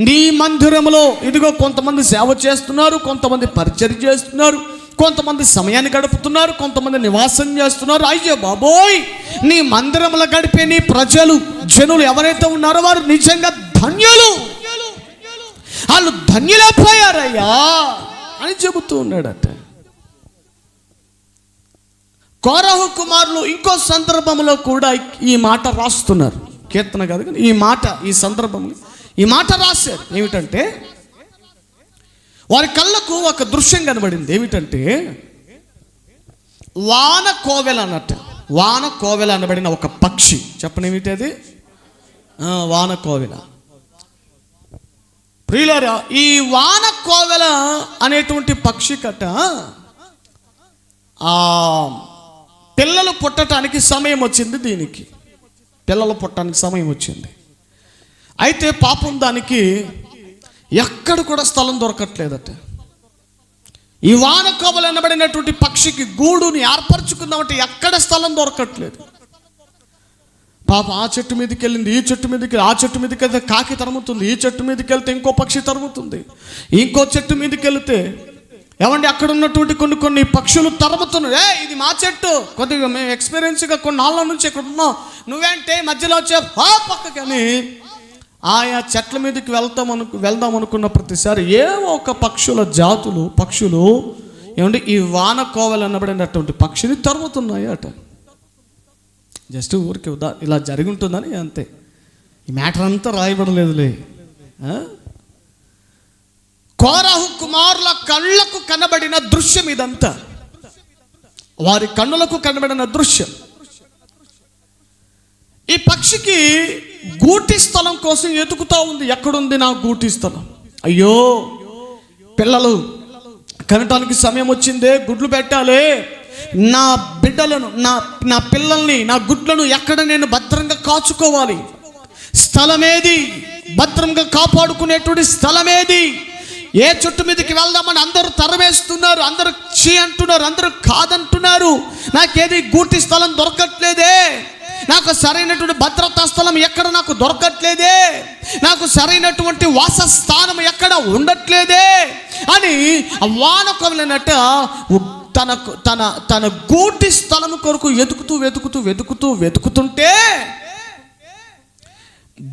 నీ మందిరములో ఇదిగో కొంతమంది సేవ చేస్తున్నారు, కొంతమంది పరిచర్య చేస్తున్నారు, కొంతమంది సమయాన్ని గడుపుతున్నారు, కొంతమంది నివాసం చేస్తున్నారు. అయ్యో బాబోయ్, నీ మందిరములో గడిపే నీ ప్రజలు జనులు ఎవరైతే ఉన్నారో వారు నిజంగా ధన్యులు, వాళ్ళు ధన్యులైపోయారయ్యా అని చెబుతూ ఉన్నాడట. కోరహు కుమారులు ఇంకో సందర్భంలో కూడా ఈ మాట రాస్తున్నారు. కీర్తన కాదు కానీ ఈ సందర్భంలో ఈ మాట రాశారు. ఏమిటంటే వారి కళ్ళకు ఒక దృశ్యం కనబడింది. ఏమిటంటే వాన కోవెల అన్నట్టు, వాన కోవెల అనబడిన ఒక పక్షి. చెప్పండి ఏమిటి అది? వాన కోవెల. ప్రియులారా, ఈ వాన కోవెల అనేటువంటి పక్షి కట్ట పిల్లలు పుట్టడానికి సమయం వచ్చింది. దీనికి పిల్లలు పుట్టడానికి సమయం వచ్చింది. అయితే పాపం దానికి ఎక్కడ కూడా స్థలం దొరకట్లేదట. ఈ వాన కోవెల అనబడినటువంటి పక్షికి గూడుని ఏర్పరచుకుందామంటే ఎక్కడ స్థలం దొరకట్లేదు. పాప ఆ చెట్టు మీదకి వెళ్ళింది, ఈ చెట్టు మీదకి, ఆ చెట్టు మీదకి వెళ్తే కాకి తరుముతుంది, ఈ చెట్టు మీదకి వెళ్తే ఇంకో పక్షి తరుముతుంది, ఇంకో చెట్టు మీదకి వెళ్తే ఏమండి అక్కడ ఉన్నటువంటి కొన్ని పక్షులు తరుముతున్నాయి. ఇది మా చెట్టు, కొద్దిగా మేము ఎక్స్పీరియన్స్గా కొన్ని నాళ్ళ నుంచి ఇక్కడ ఉన్నాం, నువ్వేంటే మధ్యలో వచ్చే పక్కకని ఆయా చెట్ల మీదకి వెళ్దాం అనుకున్న ప్రతిసారి ఏవో ఒక పక్షులు ఏమంటే ఈ వాన కోవెల అనబడినటువంటి పక్షిని తరుముతున్నాయి అట. జస్ట్ ఊరికి ఇలా జరిగి ఉంటుందని అంతే. ఈ మ్యాటర్ అంతా రాయబడలేదులే. కోరహు కుమారుల కళ్ళకు కనబడిన దృశ్యం ఇదంతా, వారి కన్నులకు కనబడిన దృశ్యం. ఈ పక్షికి గూటి స్థలం కోసం ఎతుకుతా ఉంది. ఎక్కడుంది నా గూటి స్థలం? అయ్యో, పిల్లలు కనటానికి సమయం వచ్చిందే, గుడ్లు పెట్టాలి, నా బిడ్డలను, నా పిల్లల్ని, నా గుడ్లను ఎక్కడ నేను భద్రంగా కాచుకోవాలి? స్థలమేది? భద్రంగా కాపాడుకునేటువంటి స్థలమేది? ఏ చెట్టు మీదకి వెళ్దామని అందరూ తరవేస్తున్నారు, అందరూ చీ అంటున్నారు, అందరూ కాదంటున్నారు. నాకేది గూటి స్థలం దొరకట్లేదే, నాకు సరైనటువంటి భద్రతా స్థలం ఎక్కడ నాకు దొరకట్లేదే, నాకు సరైనటువంటి వాసస్థానం ఎక్కడ ఉండట్లేదే అని వాన కోవెలనట తన గూటి స్థలం కొరకు వెతుకుతుంటే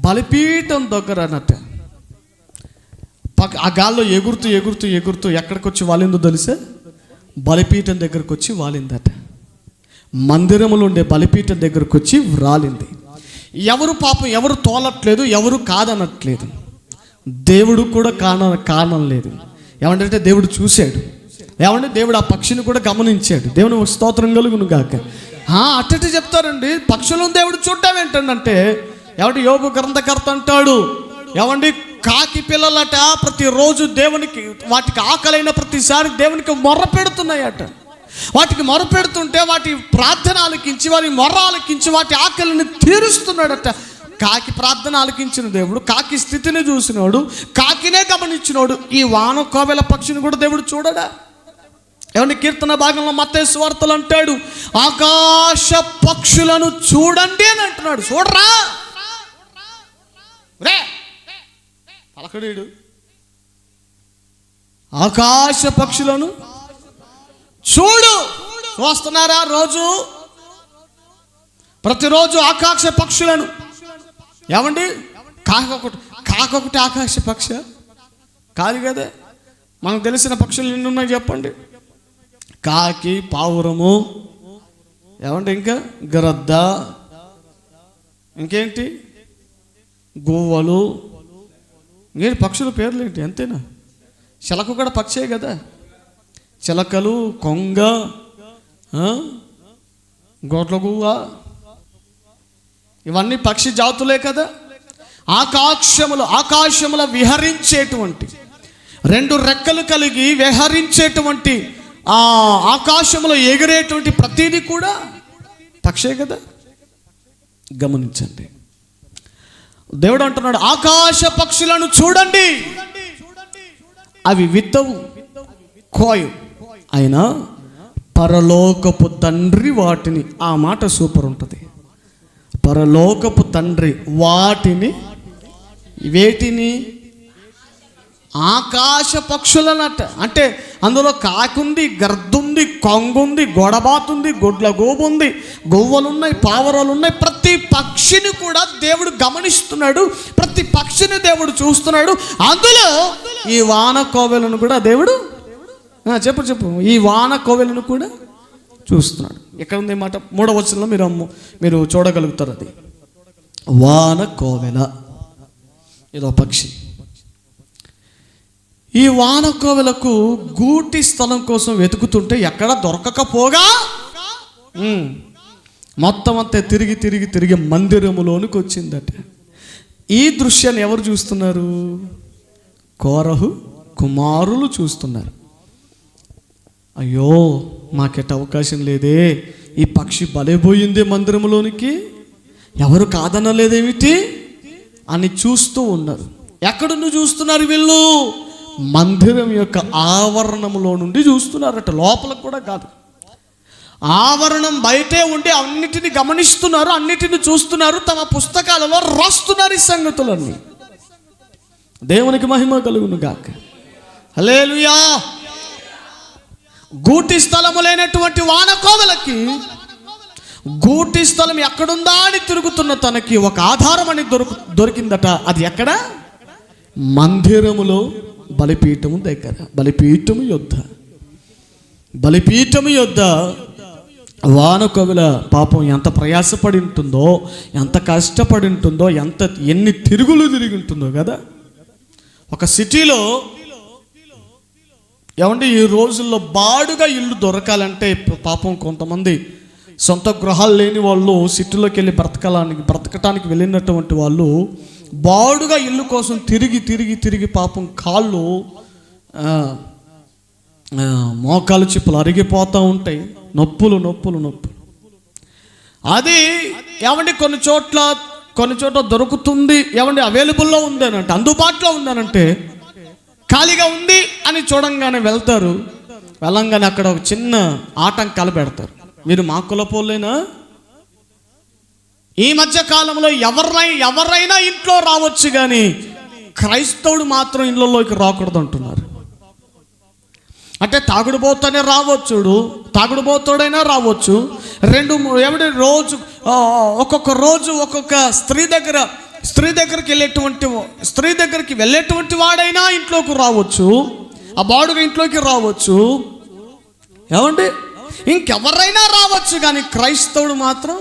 బలిపీఠం దగ్గర అన్నట్ట ఆ గాల్లో ఎగురుతూ ఎక్కడికి వచ్చి వాలిందో తెలిసే? బలిపీఠం దగ్గరకు వచ్చి వాలిందట. మందిరములు ఉండే బలిపీఠం దగ్గరకు వచ్చి రాలింది. ఎవరు తోలట్లేదు, ఎవరు కాదనట్లేదు, దేవుడు కూడా కారణం లేదు. ఏమంటే దేవుడు చూశాడు, ఏమంటే దేవుడు ఆ పక్షిని కూడా గమనించాడు. దేవుని స్తోత్రం కలుగును గాక. అట్టటి చెప్తారండి, పక్షులను దేవుడు చూడటం ఏంటంటే, ఏమంటే యోబు గ్రంథకర్త అంటాడు, ఏమండి కాకి పిల్లలట ప్రతిరోజు దేవునికి వాటికి ఆకలైన ప్రతిసారి దేవునికి మొర్ర పెడుతున్నాయట. వాటికి మొర పెడుతుంటే వాటి ప్రార్థన ఆలకించి, వారి మొర్ర ఆలకించి వాటి ఆకలిని తీరుస్తున్నాడట. కాకి ప్రార్థన ఆలకించిన దేవుడు, కాకి స్థితిని చూసినోడు, కాకినే గమనించినోడు ఈ వాన కోవెల పక్షిని కూడా దేవుడు చూడడా? ఏమంటే కీర్తన భాగంలో మత్తయి సువార్తలు అంటాడు, ఆకాశ పక్షులను చూడండి అని అంటున్నాడు. చూడరా రే పలకడీడు, ఆకాశ పక్షులను చూస్తున్నారా? ప్రతిరోజు ఆకాశ పక్షులను. ఏమండి కాకొకటి ఆకాశ పక్ష కాదు కదా, మనకు తెలిసిన పక్షులు ఎన్ని ఉన్నాయి చెప్పండి? కాకి, పావురము, ఏమండి ఇంకా గ్రద్ద, ఇంకేంటి గువ్వలు, ఇంకేంటి పక్షుల పేర్లు ఏంటి? అంతేనా? చిలక కూడా పక్షే కదా, చిలకలు, కొంగ, గోట్లగువ్వ, ఇవన్నీ పక్షి జాతులే కదా. ఆకాశముల విహరించేటువంటి, రెండు రెక్కలు కలిగి విహరించేటువంటి, ఆకాశములో ఎగిరేటువంటి ప్రతిదీ కూడా పక్షే కదా. గమనించండి, దేవుడు అంటున్నాడు, ఆకాశ పక్షులను చూడండి, అవి విత్తవు, కోయు, అయినా పరలోకపు తండ్రి వాటిని, ఆ మాట సూపర్ ఉంటుంది, పరలోకపు తండ్రి వాటిని, వేటిని ఆకాశ పక్షులనట. అంటే అందులో కాకుంది, గర్దుంది, కొంగుంది, గొడబాతుంది, గొడ్ల గోబుంది, గొవ్వలున్నాయి, పావురాలున్నాయి. ప్రతి పక్షిని కూడా దేవుడు గమనిస్తున్నాడు, ప్రతి పక్షిని దేవుడు చూస్తున్నాడు. అందులో ఈ వాన కోవెలను కూడా దేవుడు చెప్పు ఈ వాన కోవెలను కూడా చూస్తున్నాడు. ఎక్కడ ఉంది మాట? 3వ వచనంలో మీరు చూడగలుగుతారు. అది వాన కోవెల, ఇదో పక్షి. ఈ వాన కోవెలకు గూటి స్థలం కోసం వెతుకుతుంటే ఎక్కడ దొరకకపోగా మొత్తం అంతా తిరిగి తిరిగి తిరిగి మందిరములోనికి వచ్చిందట. ఈ దృశ్యాన్ని ఎవరు చూస్తున్నారు? కోరహు కుమారులు చూస్తున్నారు. అయ్యో, మాకెట అవకాశం లేదే, ఈ పక్షి బలైపోయింది మందిరంలోనికి, ఎవరు కాదనలేదేమిటి అని చూస్తూ ఉన్నారు. ఎక్కడుండి చూస్తున్నారు వీళ్ళు? మందిరం యొక్క ఆవరణంలో నుండి చూస్తున్నారట, లోపలకు కూడా కాదు. ఆవరణం బయటే ఉండి అన్నిటిని గమనిస్తున్నారు, అన్నిటిని చూస్తున్నారు, తమ పుస్తకాలలో రాస్తున్నారు ఈ సంగతులన్నీ. దేవునికి మహిమ కలుగును గాక. హల్లెలూయా. గూటి స్థలము లేనటువంటి వానకోవెలకి గూటి స్థలం ఎక్కడుందా అని తిరుగుతున్న తనకి ఒక ఆధారం అని దొరికిందట. అది ఎక్కడ? మందిరములో బలిపీఠము దగ్గర. బలిపీఠము యొద్ద వానకోవెల పాపం ఎంత ప్రయాసపడి ఉంటుందో, ఎంత కష్టపడి ఉంటుందో, ఎన్ని తిరుగులు తిరిగి ఉంటుందో కదా. ఒక సిటీలో ఏమంటే ఈ రోజుల్లో బాడుగా ఇల్లు దొరకాలంటే పాపం కొంతమంది సొంత గృహాలు లేని వాళ్ళు సిటీలోకి వెళ్ళి బ్రతకటానికి వెళ్ళినటువంటి వాళ్ళు బాడుగా ఇల్లు కోసం తిరిగి తిరిగి తిరిగి పాపం కాళ్ళు మోకాలు చిప్పులు అరిగిపోతూ ఉంటాయి. నొప్పులు. అది ఏమంటే కొన్ని చోట్ల దొరుకుతుంది, ఏమంటే అవైలబుల్లో ఉందనంటే, అందుబాటులో ఉందనంటే, ఖాళీగా ఉంది అని చూడంగానే వెళ్తారు. వెళ్ళంగానే అక్కడ ఒక చిన్న ఆటంకాలు పెడతారు. మీరు మా కులపోలేనా? ఈ మధ్య కాలంలో ఎవరైనా ఇంట్లో రావచ్చు, కానీ క్రైస్తవుడు మాత్రం ఇళ్ళలోకి రాకూడదు అంటున్నారు. అంటే తాగుడుబోతుడైనా రావచ్చు. ఏమిటి రోజు ఒక్కొక్క రోజు ఒక్కొక్క స్త్రీ దగ్గరికి వెళ్ళేటువంటి వాడైనా ఇంట్లోకి రావచ్చు, ఆ బాడుగా ఇంట్లోకి రావచ్చు. ఏమండి, ఇంకెవరైనా రావచ్చు, కానీ క్రైస్తవుడు మాత్రం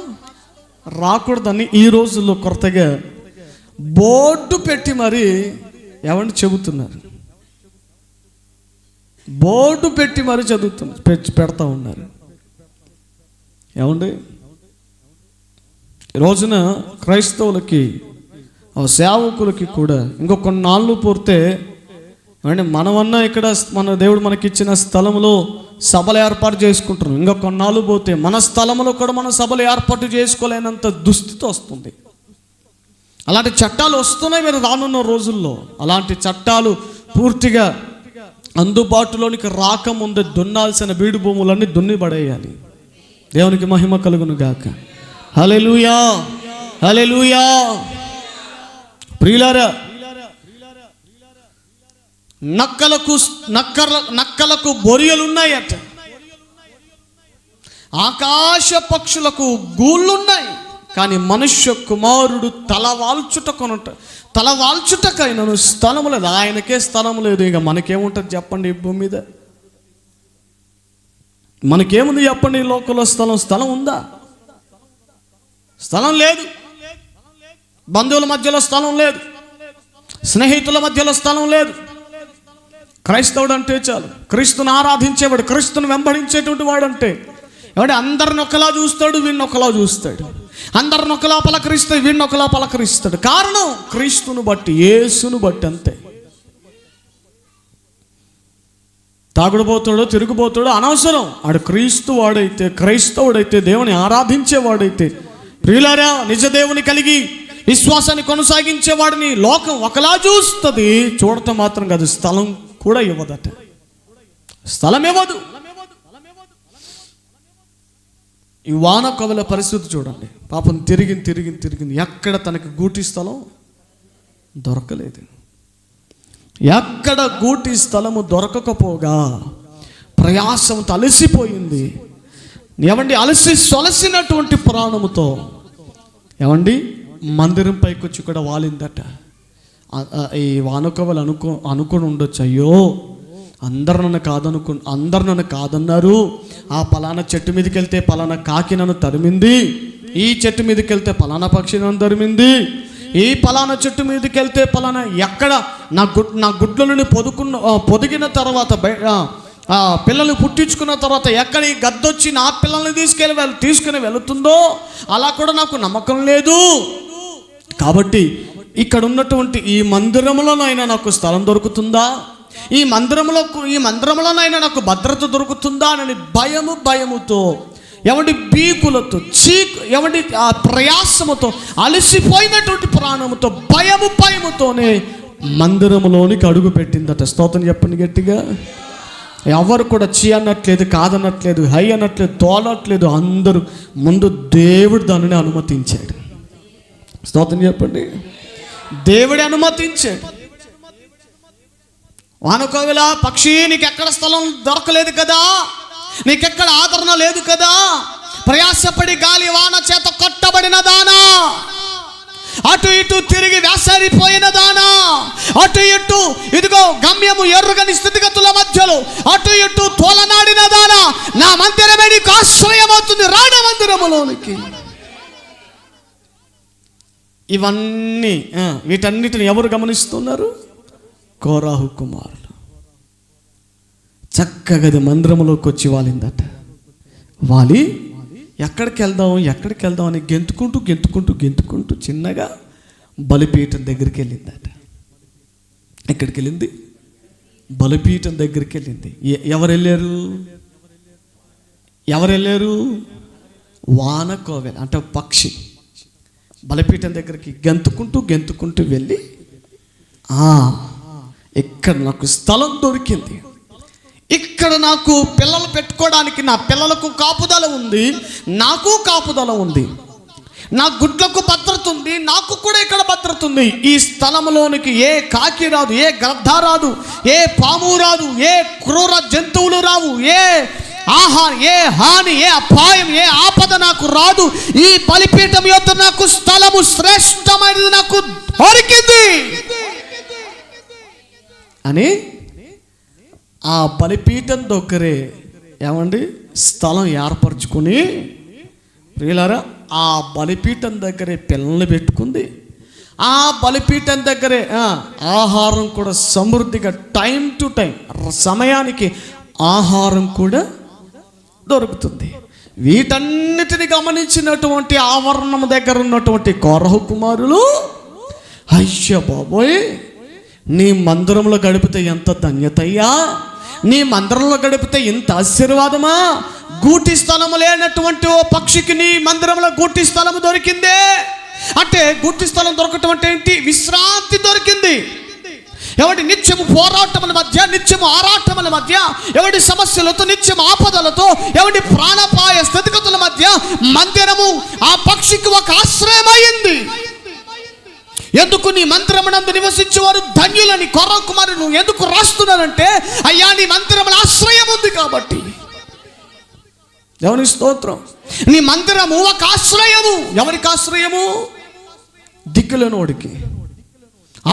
రాకూడదని ఈ రోజుల్లో కొత్తగా బోర్డు పెట్టి మరి ఏమండి చెబుతున్నారు. బోర్డు పెట్టి మరి పెడతా ఉన్నారు. ఏమండి, ఈ రోజున క్రైస్తవులకి సేవకులకి కూడా ఇంకో కొన్నాళ్ళు పూర్తే అంటే మనమన్నా ఇక్కడ మన దేవుడు మనకిచ్చిన స్థలంలో సభలు ఏర్పాటు చేసుకుంటున్నాం. ఇంకా కొన్నాళ్ళు పోతే మన స్థలంలో కూడా మన సభలు ఏర్పాటు చేసుకోలేనంత దుస్థితి వస్తుంది. అలాంటి చట్టాలు వస్తున్నాయి మీరు రానున్న రోజుల్లో. అలాంటి చట్టాలు పూర్తిగా అందుబాటులోనికి రాకముందే దున్నాల్సిన బీడు భూములన్నీ దున్నిపడేయాలి. దేవునికి మహిమ కలుగును గాక. హల్లెలూయా, హల్లెలూయా. ప్రియులారా, నక్కలకు బొరియలున్నాయట, ఆకాశ పక్షులకు గూళ్ళున్నాయి, కానీ మనుష్య కుమారుడు తలవాల్చుటకైనను స్థలము లేదు. ఆయనకే స్థలం లేదు. ఇక మనకేముంటుంది చెప్పండి ఈ భూమి మీద? మనకేముంది చెప్పండి ఈ లోకంలో? స్థలం ఉందా? స్థలం లేదు. బంధువుల మధ్యలో స్థలం లేదు, స్నేహితుల మధ్యలో స్థలం లేదు. క్రైస్తవుడు అంటే చాలు, క్రీస్తుని ఆరాధించేవాడు, క్రీస్తుని వెంబడించేటువంటి వాడు అంటే ఏమంటే అందరిని ఒకలా చూస్తాడు, వీడిని ఒకలా చూస్తాడు. అందరిని ఒకలా పలకరిస్తాడు, వీడిని ఒకలా పలకరిస్తాడు. కారణం క్రీస్తుని బట్టి, యేసును బట్టి అంతే. తాగుడుపోతాడో తిరుగుపోతాడో అనవసరం. ఆడు క్రైస్తవుడైతే దేవుని ఆరాధించేవాడైతే, ప్రియులారా, నిజ దేవుని కలిగి విశ్వాసాన్ని కొనసాగించేవాడిని లోకం ఒకలా చూస్తుంది. చూడటం మాత్రం కాదు, స్థలం కూడా ఇవ్వదట. స్థలం ఇవ్వదు. ఈ వానకోవెల పరిస్థితి చూడండి. పాపం తిరిగింది. ఎక్కడ తనకి గూటి స్థలం దొరకలేదు. ఎక్కడ గూటి స్థలము దొరకకపోగా ప్రయాసంతో అలసిపోయింది. ఏమండి, సొలసినటువంటి ప్రాణముతో ఏమండి మందిరం పైకి వచ్చి కూడా వాలిందట. ఈ వానకవలు అనుకుని ఉండొచ్చు, అయ్యో అందరు నన్ను కాదన్నారు, ఆ పలానా చెట్టు మీదకి వెళ్తే పలానా కాకి నన్ను తరిమింది, ఈ చెట్టు మీదకి వెళ్తే పలానా పక్షి నన్ను తరిమింది, ఈ పలానా చెట్టు మీదకి వెళ్తే పలానా ఎక్కడ నా గుడ్లను పొదిగిన తర్వాత పిల్లల్ని పుట్టించుకున్న తర్వాత ఎక్కడ ఈ గద్దొచ్చి నా పిల్లల్ని తీసుకుని వెళుతుందో అలా కూడా నాకు నమ్మకం లేదు. కాబట్టి ఇక్కడ ఉన్నటువంటి ఈ మందిరంలోనైనా నాకు స్థలం దొరుకుతుందా, ఈ మందిరంలోనైనా నాకు భద్రత దొరుకుతుందా అని భయముతో ఎవడి బీకులతో ఎవడి ఆ ప్రయాసముతో అలసిపోయినటువంటి ప్రాణముతో భయముతోనే మందిరంలోనికి అడుగు పెట్టిందట. స్తోత్రం చెప్పండి గట్టిగా. ఎవరు కూడా చీ అన్నట్లేదు, కాదనట్లేదు, హై అనట్లేదు, తోలట్లేదు. అందరూ ముందు దేవుడు దానిని అనుమతించాడు. స్తోత్రం చెప్పండి. దేవుడే అనుమతించాడు. వానకోవిల పక్షి, నీకెక్కడ స్థలం దొరకలేదు కదా, నీకెక్కడ ఆదరణ లేదు కదా, ప్రయాసపడి గాలి వాన చేత కొట్టబడిన దానా, అటు ఇటు తిరిగి వేసరిపోయిన దానా, అటు ఇటు ఇదిగో గమ్యము ఎర్రగని స్థితిగతుల మధ్యలో అటు ఇటు తోలనాడిన దానా, నా మందిరమే నీకు ఆశ్రయమవుతుంది, రాణ మందిరములోనికి. ఇవన్నీ వీటన్నిటిని ఎవరు గమనిస్తున్నారు? కోరాహు కుమారులు. చక్కగా మందిరంలోకి వచ్చి వాలిందట. వాలి ఎక్కడికి వెళ్దాం అని గెంతుకుంటూ చిన్నగా బలిపీఠం దగ్గరికి వెళ్ళిందట. ఎక్కడికి వెళ్ళింది? బలిపీఠం దగ్గరికి వెళ్ళింది. ఎవరు వెళ్ళారు? వానకోవెల అంటే పక్షి బలిపీఠం దగ్గరికి గెంతుకుంటూ వెళ్ళి, ఇక్కడ నాకు స్థలం దొరికింది, ఇక్కడ నాకు పిల్లలు పెట్టుకోవడానికి నా పిల్లలకు కాపుదల ఉంది, నాకు కాపుదల ఉంది, నా గుడ్లకు భద్రత ఉంది, నాకు కూడా ఇక్కడ భద్రత ఉంది. ఈ స్థలంలోనికి ఏ కాకి రాదు, ఏ గ్రద్ద రాదు, ఏ పాము రాదు, ఏ క్రూర జంతువులు రావు, ఏ హాని, ఏ అపాయం, ఏ ఆపద నాకు రాదు. ఈ బలిపీఠం యొద్ద నాకు స్థలము శ్రేష్టమైనది నాకు దొరికింది అని ఆ బలిపీఠం దగ్గరే ఏమండి స్థలం ఏర్పరచుకుని, ప్రియులారా, ఆ బలిపీఠం దగ్గరే పిల్లల్ని పెట్టుకుంది. ఆ బలిపీఠం దగ్గరే ఆహారం కూడా సమృద్ధిగా టైం టు టైం సమయానికి ఆహారం కూడా దొరుకుతుంది. వీటన్నిటిని గమనించినటువంటి ఆవరణం దగ్గర ఉన్నటువంటి కోరహు కుమారులు, అయ్య బాబోయ్, నీ మందిరంలో గడిపితే ఎంత ధన్యతయ్యా, నీ మందిరంలో గడిపితే ఇంత ఆశీర్వాదమా, గూటి స్థలము లేనటువంటి ఓ పక్షికి నీ మందిరంలో గూటి స్థలము దొరికిందే. అంటే గూటి స్థలం దొరకటం అంటే ఏంటి? విశ్రాంతి దొరికింది. ఎవడి నిత్యము పోరాటముల మధ్య, నిత్యము ఆరాటముల మధ్య, ఎవడి సమస్యలతో, నిత్యము ఆపదలతో, ఎవడి ప్రాణపాయ స్థితిగతుల మధ్య మందిరము ఆ పక్షికి ఒక ఆశ్రయమైంది. ఎందుకు? నీ మందిరమునందు నివసించేవారు ధన్యులని కోరహు కుమారుడు నువ్వు ఎందుకు రాస్తున్నానంటే, అయ్యా నీ మందిరమున ఆశ్రయం ఉంది కాబట్టి. దేవుని స్తోత్రం. నీ మందిరము ఒక ఆశ్రయము. ఎవరికి ఆశ్రయము? దిక్కులేనోడికి,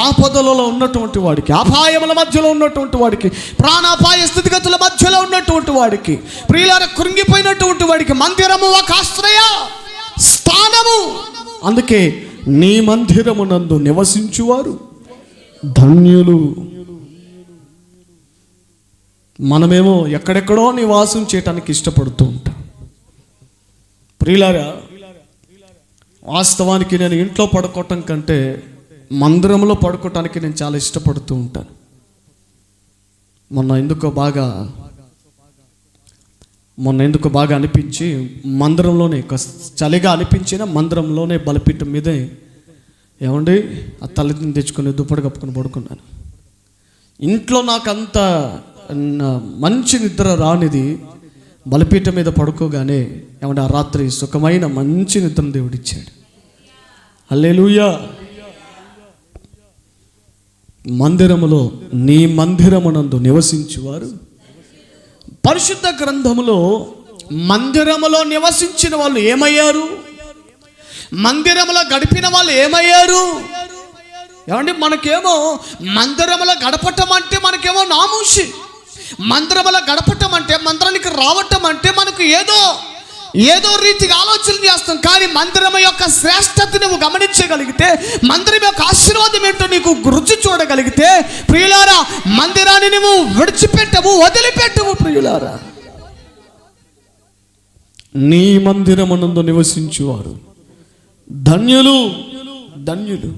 ఆపదలలో ఉన్నటువంటి వాడికి, అపాయముల మధ్యలో ఉన్నటువంటి వాడికి, ప్రాణాపాయ స్థితిగతుల మధ్యలో ఉన్నటువంటి వాడికి, ప్రియులారా కృంగిపోయినటువంటి వాడికి మందిరము ఒక ఆశ్రయ స్థానము. అందుకే నీ మందిరమునందు నివసించువారు ధన్యులు. మనమేమో ఎక్కడెక్కడో నివాసం చేయటానికి ఇష్టపడుతూ ఉంటాం. ప్రియులారా, వాస్తవానికి నేను ఇంట్లో పడుకోవటం కంటే మందిరంలో పడుకోవటానికి నేను చాలా ఇష్టపడుతూ ఉంటాను. మొన్న ఎందుకో బాగా అనిపించి మందిరంలోనే, చలిగా అనిపించిన మందిరంలోనే బలిపీఠం మీదే ఏమండి ఆ తల్లిని తెచ్చుకొని దుప్పటి కప్పుకొని పడుకున్నాను. ఇంట్లో నాకు అంత మంచి నిద్ర రానిది బలిపీఠం మీద పడుకోగానే ఏమంటే ఆ రాత్రి సుఖమైన మంచి నిద్రను దేవుడిచ్చాడు. హల్లెలూయా. మందిరములో నీ మందిరమునందు నివసించువారు. పరిశుద్ధ గ్రంథములో మందిరములో నివసించిన వాళ్ళు ఏమయ్యారు? మందిరములో గడిపిన వాళ్ళు ఏమయ్యారు? ఏమండి, మనకేమో మందిరములో గడపటం అంటే మనకేమో నామూషి. మందిరములో గడపటం అంటే, మందిరానికి రావటం అంటే మనకు ఏదో రీతిగా ఆలోచన చేస్తాం. కానీ మందిరం యొక్క శ్రేష్టత నువ్వు గమనించగలిగితే, మందిరం యొక్క ఆశీర్వాదం ఏంటో నీకు రుచి చూడగలిగితే, ప్రియులారా, మందిరాన్ని నువ్వు విడిచిపెట్టవు, వదిలిపెట్టవు. ప్రియులారా, నీ మందిరమునందు నివసించువారు ధన్యులు.